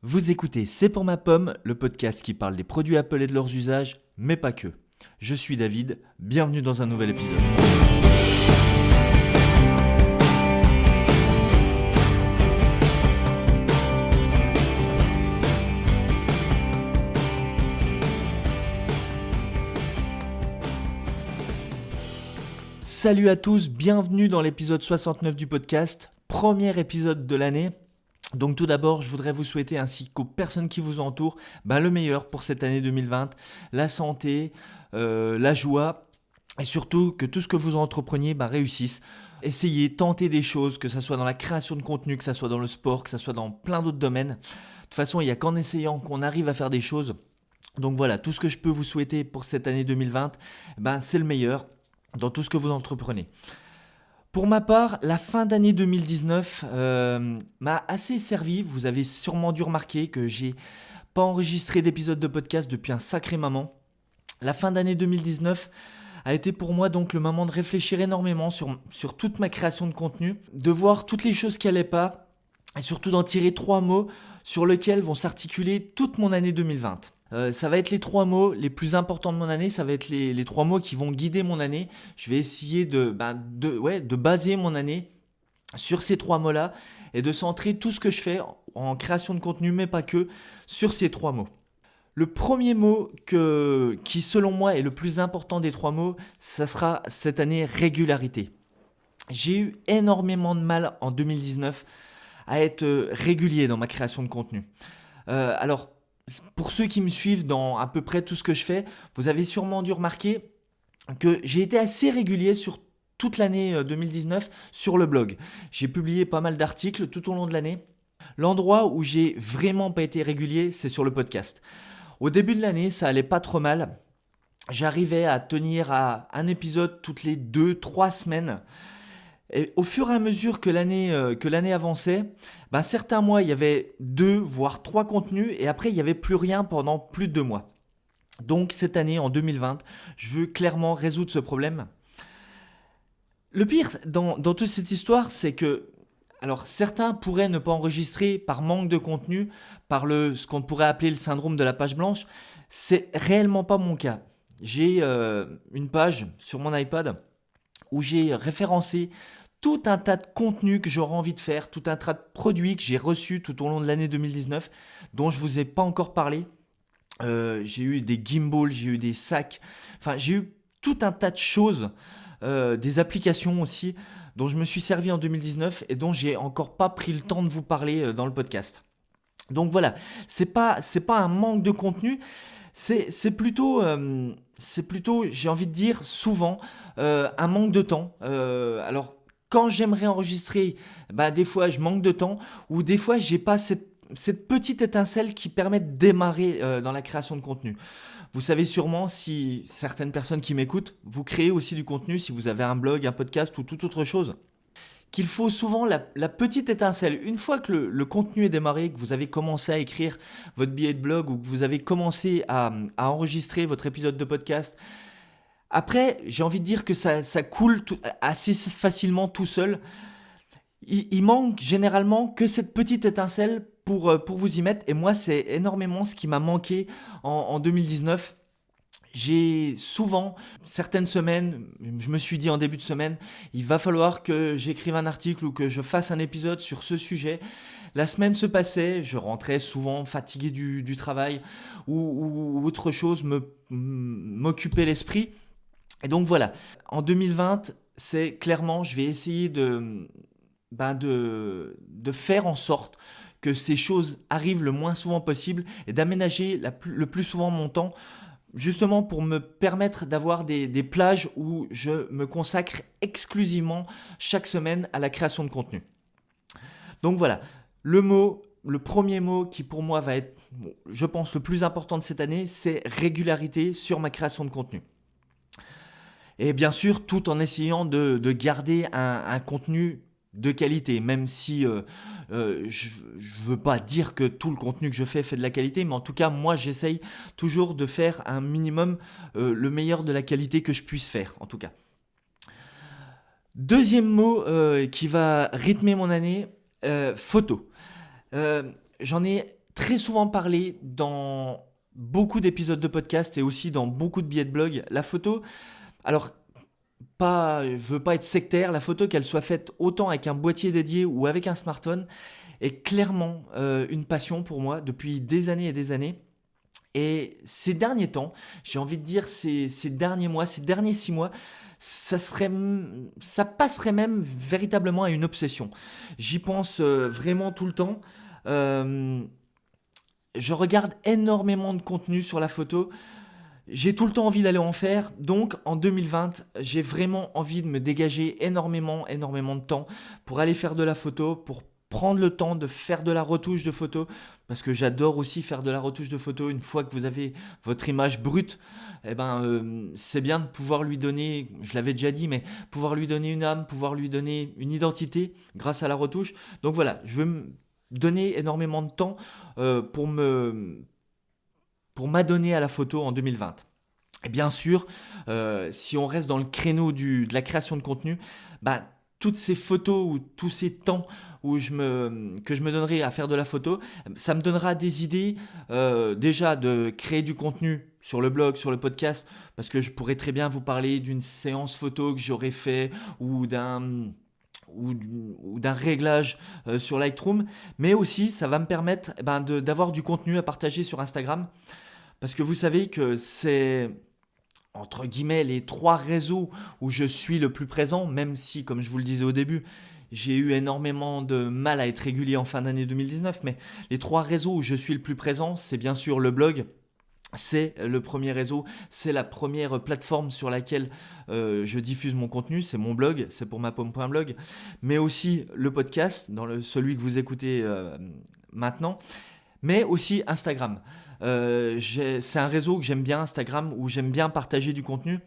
Vous écoutez C'est pour ma pomme, le podcast qui parle des produits Apple et de leurs usages, mais pas que. Je suis David, bienvenue dans un nouvel épisode. Salut à tous, bienvenue dans l'épisode 69 du podcast, premier épisode de l'année. Donc tout d'abord, je voudrais vous souhaiter ainsi qu'aux personnes qui vous entourent le meilleur pour cette année 2020, la santé, la joie et surtout que tout ce que vous entrepreniez réussisse. Essayez, tentez des choses, que ce soit dans la création de contenu, que ce soit dans le sport, que ce soit dans plein d'autres domaines. De toute façon, il n'y a qu'en essayant qu'on arrive à faire des choses. Donc voilà, tout ce que je peux vous souhaiter pour cette année 2020, c'est le meilleur dans tout ce que vous entreprenez. Pour ma part, la fin d'année 2019 m'a assez servi. Vous avez sûrement dû remarquer que j'ai pas enregistré d'épisode de podcast depuis un sacré moment. La fin d'année 2019 a été pour moi donc le moment de réfléchir énormément sur toute ma création de contenu, de voir toutes les choses qui n'allaient pas et surtout d'en tirer 3 mots sur lesquels vont s'articuler toute mon année 2020. Ça va être les 3 mots les plus importants de mon année, ça va être les 3 mots qui vont guider mon année. Je vais essayer de baser mon année sur ces 3 mots-là et de centrer tout ce que je fais en création de contenu, mais pas que, sur ces 3 mots. Le premier mot qui selon moi est le plus important des 3 mots, ça sera cette année régularité. J'ai eu énormément de mal en 2019 à être régulier dans ma création de contenu. Alors, pour ceux qui me suivent dans à peu près tout ce que je fais, vous avez sûrement dû remarquer que j'ai été assez régulier sur toute l'année 2019 sur le blog. J'ai publié pas mal d'articles tout au long de l'année. L'endroit où j'ai vraiment pas été régulier, c'est sur le podcast. Au début de l'année, ça allait pas trop mal. J'arrivais à tenir à un épisode toutes les 2-3 semaines. Et au fur et à mesure que l'année avançait, certains mois, il y avait 2 voire 3 contenus et après, il n'y avait plus rien pendant plus de 2 mois. Donc cette année, en 2020, je veux clairement résoudre ce problème. Le pire dans toute cette histoire, c'est que certains pourraient ne pas enregistrer par manque de contenu, par ce qu'on pourrait appeler le syndrome de la page blanche. C'est réellement pas mon cas. J'ai une page sur mon iPad où j'ai référencé tout un tas de contenus que j'aurais envie de faire, tout un tas de produits que j'ai reçus tout au long de l'année 2019, dont je ne vous ai pas encore parlé. J'ai eu des gimbals, j'ai eu des sacs, j'ai eu tout un tas de choses, des applications aussi, dont je me suis servi en 2019 et dont j'ai encore pas pris le temps de vous parler dans le podcast. Donc voilà, c'est pas un manque de contenu, c'est plutôt, j'ai envie de dire souvent, un manque de temps. Alors quand j'aimerais enregistrer, des fois je manque de temps, ou des fois j'ai pas cette petite étincelle qui permet de démarrer dans la création de contenu. Vous savez sûrement, si certaines personnes qui m'écoutent, vous créez aussi du contenu, si vous avez un blog, un podcast ou toute autre chose, qu'il faut souvent la petite étincelle. Une fois que le contenu est démarré, que vous avez commencé à écrire votre billet de blog ou que vous avez commencé à enregistrer votre épisode de podcast, après, j'ai envie de dire que ça coule assez facilement tout seul. Il manque généralement que cette petite étincelle pour vous y mettre. Et moi, c'est énormément ce qui m'a manqué en 2019. J'ai souvent, certaines semaines, je me suis dit en début de semaine, il va falloir que j'écrive un article ou que je fasse un épisode sur ce sujet. La semaine se passait, je rentrais souvent fatigué du travail ou autre chose m'occupait l'esprit. Et donc voilà, en 2020, c'est clairement, je vais essayer de faire en sorte que ces choses arrivent le moins souvent possible et d'aménager le plus souvent mon temps, justement pour me permettre d'avoir des plages où je me consacre exclusivement chaque semaine à la création de contenu. Donc voilà, le premier mot qui pour moi va être, je pense, le plus important de cette année, c'est régularité sur ma création de contenu. Et bien sûr, tout en essayant de garder un contenu de qualité, même si je ne veux pas dire que tout le contenu que je fais fait de la qualité, mais en tout cas, moi, j'essaye toujours de faire un minimum le meilleur de la qualité que je puisse faire, en tout cas. Deuxième mot qui va rythmer mon année, photo. J'en ai très souvent parlé dans beaucoup d'épisodes de podcast et aussi dans beaucoup de billets de blog. La photo, alors je veux pas être sectaire, la photo qu'elle soit faite autant avec un boîtier dédié ou avec un smartphone est clairement une passion pour moi depuis des années et des années. Et ces derniers temps, j'ai envie de dire ces derniers mois, ces derniers 6 mois, ça passerait même véritablement à une obsession. J'y pense vraiment tout le temps. Euh, je regarde énormément de contenu sur la photo. J'ai tout le temps envie d'aller en faire. Donc en 2020, j'ai vraiment envie de me dégager énormément de temps pour aller faire de la photo, pour prendre le temps de faire de la retouche de photo, parce que j'adore aussi faire de la retouche de photo. Une fois que vous avez votre image brute, c'est bien de pouvoir lui donner, je l'avais déjà dit, mais pouvoir lui donner une âme, pouvoir lui donner une identité grâce à la retouche. Donc voilà, je veux me donner énormément de temps pour m'adonner à la photo en 2020. Et bien sûr, si on reste dans le créneau de la création de contenu, bah, toutes ces photos ou tous ces temps que je me donnerai à faire de la photo, ça me donnera des idées déjà de créer du contenu sur le blog, sur le podcast, parce que je pourrais très bien vous parler d'une séance photo que j'aurais fait ou d'un réglage sur Lightroom, mais aussi ça va me permettre d'avoir du contenu à partager sur Instagram, parce que vous savez que c'est entre guillemets les 3 réseaux où je suis le plus présent, même si, comme je vous le disais au début, j'ai eu énormément de mal à être régulier en fin d'année 2019, mais les 3 réseaux où je suis le plus présent, c'est bien sûr le blog. C'est le premier réseau, c'est la première plateforme sur laquelle je diffuse mon contenu, c'est mon blog, c'est pour mapomme.blog, mais aussi le podcast, celui que vous écoutez maintenant, mais aussi Instagram. C'est un réseau que j'aime bien, Instagram, où j'aime bien partager du contenu.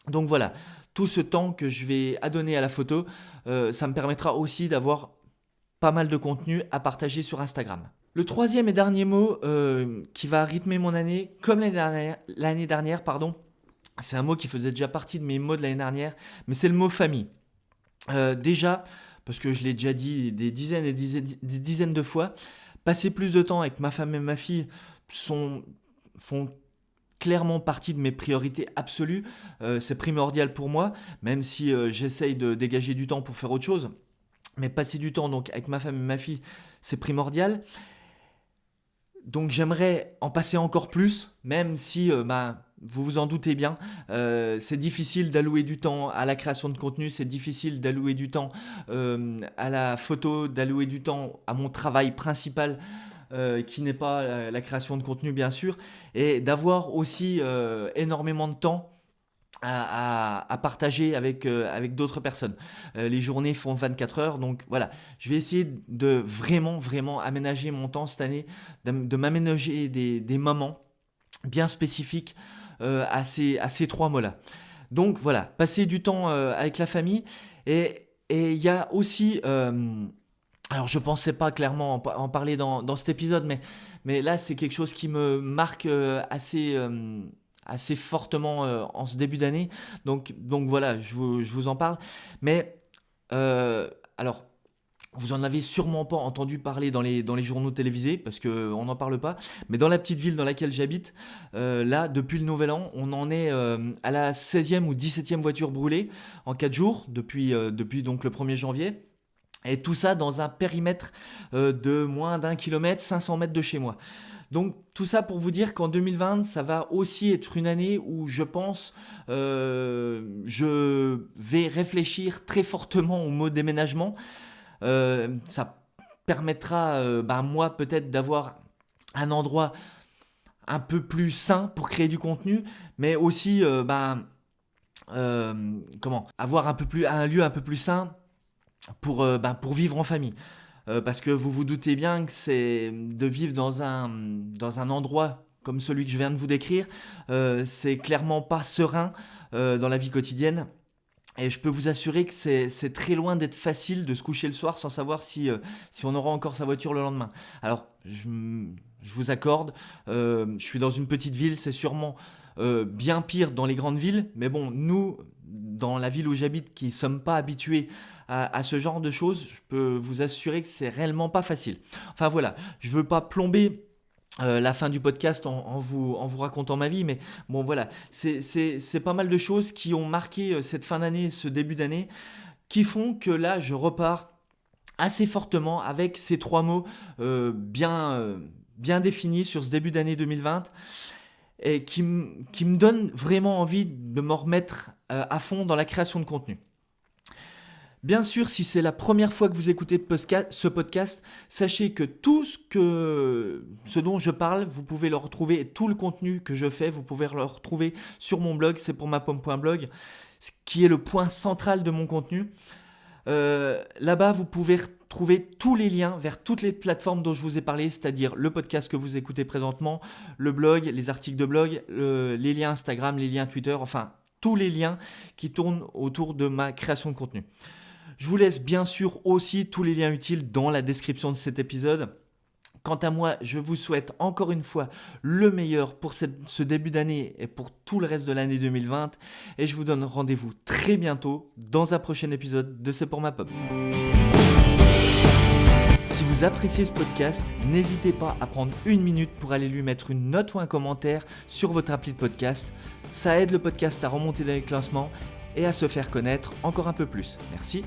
Donc voilà, tout ce temps que je vais adonner à la photo, ça me permettra aussi d'avoir pas mal de contenu à partager sur Instagram. Le troisième et dernier mot qui va rythmer mon année, comme l'année dernière, pardon, c'est un mot qui faisait déjà partie de mes mots de l'année dernière, mais c'est le mot famille. Déjà, parce que je l'ai déjà dit des dizaines et des dizaines de fois, passer plus de temps avec ma femme et ma fille font clairement partie de mes priorités absolues. C'est primordial pour moi, même si j'essaye de dégager du temps pour faire autre chose. Mais passer du temps donc avec ma femme et ma fille, c'est primordial. Donc j'aimerais en passer encore plus, même si vous vous en doutez bien, c'est difficile d'allouer du temps à la création de contenu, c'est difficile d'allouer du temps à la photo, d'allouer du temps à mon travail principal qui n'est pas la création de contenu bien sûr, et d'avoir aussi énormément de temps à partager avec d'autres personnes. Les journées font 24 heures, donc voilà, je vais essayer de vraiment aménager mon temps cette année, de m'aménager des moments bien spécifiques à ces 3 mots-là. Donc voilà, passer du temps avec la famille, et il y a aussi... alors je pensais pas clairement en parler dans cet épisode, mais là c'est quelque chose qui me marque assez fortement en ce début d'année. Donc voilà, je vous en parle. Mais alors, vous en avez sûrement pas entendu parler dans les journaux télévisés, parce qu'on n'en parle pas. Mais dans la petite ville dans laquelle j'habite, là, depuis le Nouvel An, on en est à la 16e ou 17e voiture brûlée en 4 jours, depuis donc le 1er janvier. Et tout ça dans un périmètre de moins d'1 kilomètre, 500 mètres de chez moi. Donc tout ça pour vous dire qu'en 2020, ça va aussi être une année où je pense je vais réfléchir très fortement au mot déménagement. Ça permettra, moi peut-être d'avoir un endroit un peu plus sain pour créer du contenu, mais aussi avoir un lieu un peu plus sain pour vivre en famille. Parce que vous vous doutez bien que c'est de vivre dans un endroit comme celui que je viens de vous décrire, c'est clairement pas serein dans la vie quotidienne. Et je peux vous assurer que c'est très loin d'être facile de se coucher le soir sans savoir si on aura encore sa voiture le lendemain. Alors, je vous accorde, je suis dans une petite ville, c'est sûrement bien pire dans les grandes villes, mais bon, nous, dans la ville où j'habite, qui ne sommes pas habitués à ce genre de choses, je peux vous assurer que c'est réellement pas facile. Enfin voilà, je veux pas plomber la fin du podcast en vous racontant ma vie, mais bon voilà, c'est pas mal de choses qui ont marqué cette fin d'année, ce début d'année, qui font que là je repars assez fortement avec ces 3 mots bien définis sur ce début d'année 2020 et qui me donnent vraiment envie de me remettre à fond dans la création de contenu. Bien sûr, si c'est la première fois que vous écoutez ce podcast, sachez que ce dont je parle, vous pouvez le retrouver, tout le contenu que je fais, vous pouvez le retrouver sur mon blog, c'est pour ma-pomme.blog, qui est le point central de mon contenu. Là-bas, vous pouvez retrouver tous les liens vers toutes les plateformes dont je vous ai parlé, c'est-à-dire le podcast que vous écoutez présentement, le blog, les articles de blog, les liens Instagram, les liens Twitter, enfin tous les liens qui tournent autour de ma création de contenu. Je vous laisse bien sûr aussi tous les liens utiles dans la description de cet épisode. Quant à moi, je vous souhaite encore une fois le meilleur pour ce début d'année et pour tout le reste de l'année 2020. Et je vous donne rendez-vous très bientôt dans un prochain épisode de C'est pour ma pomme. Si vous appréciez ce podcast, n'hésitez pas à prendre 1 minute pour aller lui mettre une note ou un commentaire sur votre appli de podcast. Ça aide le podcast à remonter dans les classements et à se faire connaître encore un peu plus. Merci.